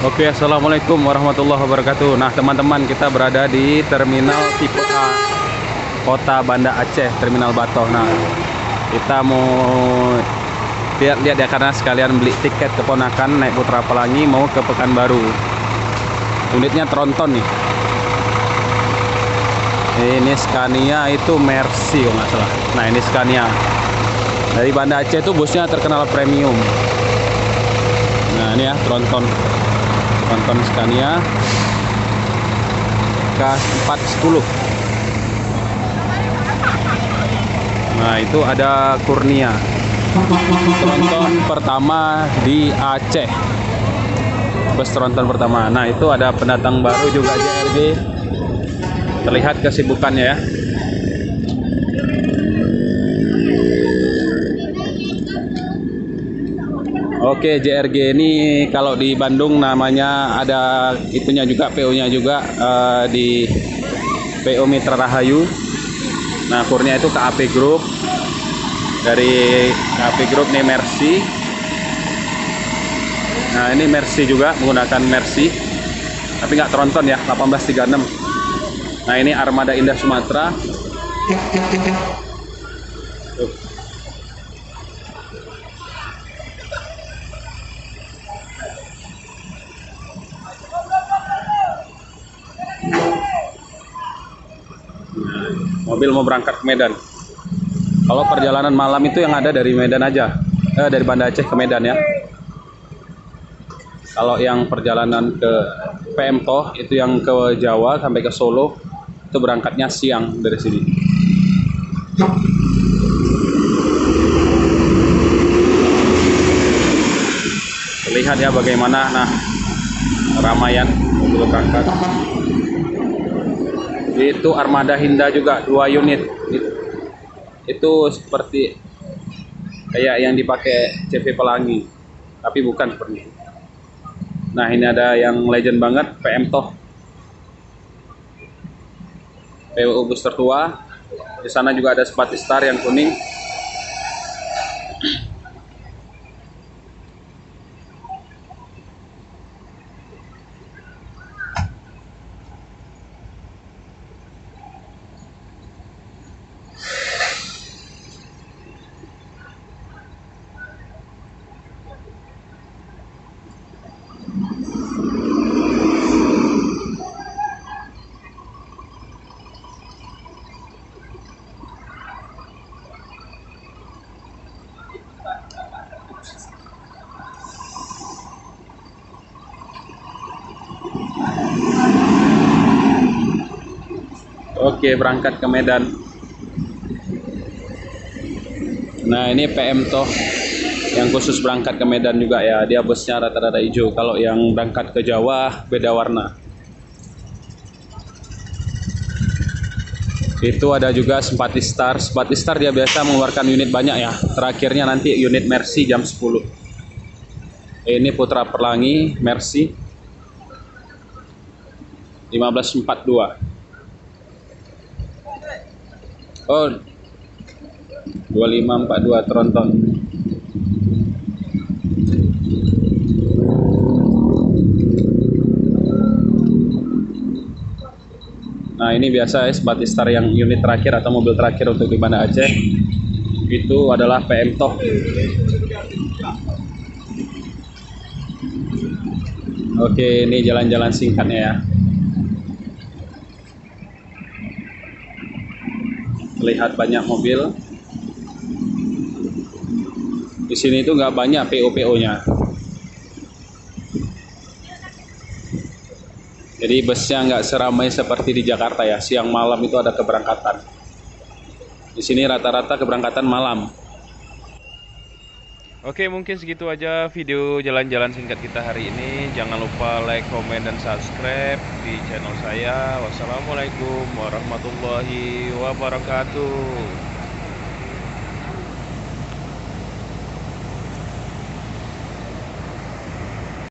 Oke, assalamualaikum warahmatullahi wabarakatuh. Nah, teman-teman, kita berada di terminal tipe A, Kota Banda Aceh, Terminal Batoh. Nah, kita mau lihat-lihat ya, karena sekalian beli tiket keponakan naik Putra Pelangi mau ke Pekanbaru. Unitnya tronton nih. Ini Scania, itu Mercy kalau nggak salah. Nah, ini Scania. Dari Banda Aceh itu busnya terkenal premium. Nah, ini ya tronton Scania K410. Nah, itu ada Kurnia, tronton pertama di Aceh, bus tronton pertama. Nah, itu ada pendatang baru juga, JRG. Terlihat kesibukannya ya. Oke, JRG ini kalau di Bandung namanya ada itunya juga, PO-nya juga, di PO Mitra Rahayu. Nah, Kurnia itu KAP Group. Dari KAP Group nih Mercy. Nah, ini Mercy juga, menggunakan Mercy. Tapi nggak tronton ya, 1836. Nah, ini Armada Indah Sumatera. Tuh. Mobil mau berangkat ke Medan. Kalau perjalanan malam itu yang ada dari Medan aja, dari Banda Aceh ke Medan ya. Kalau yang perjalanan ke PM Toh itu yang ke Jawa sampai ke Solo itu berangkatnya siang dari sini. Lihat ya bagaimana, nah, ramaian mobil berangkat. Itu Armada Hinda juga 2 unit. Itu seperti kayak yang dipakai CV Pelangi, tapi bukan seperti itu. Nah, ini ada yang legend banget, PM Toh, PWU bus tertua. Di sana juga ada Spati Star yang kuning. Oke, berangkat ke Medan. Nah, ini PM Toh yang khusus berangkat ke Medan juga ya. Dia busnya rata-rata hijau. Kalau yang berangkat ke Jawa beda warna. Itu ada juga Spati Star. Spati Star dia biasa mengeluarkan unit banyak ya. Terakhirnya nanti unit Mercy jam 10. Ini Putra Pelangi Mercy 1542. Oh, 2542 tronton. Nah, ini biasa ya, Spati Star yang unit terakhir atau mobil terakhir untuk di Banda Aceh itu adalah PM Toh. Oke, ini jalan-jalan singkatnya ya. Lihat banyak mobil. Di sini itu nggak banyak PO-PO-nya. Jadi busnya nggak seramai seperti di Jakarta ya. Siang malam itu ada keberangkatan. Di sini rata-rata keberangkatan malam. Oke, mungkin segitu aja video jalan-jalan singkat kita hari ini. Jangan lupa like, komen, dan subscribe di channel saya. Wassalamualaikum warahmatullahi wabarakatuh.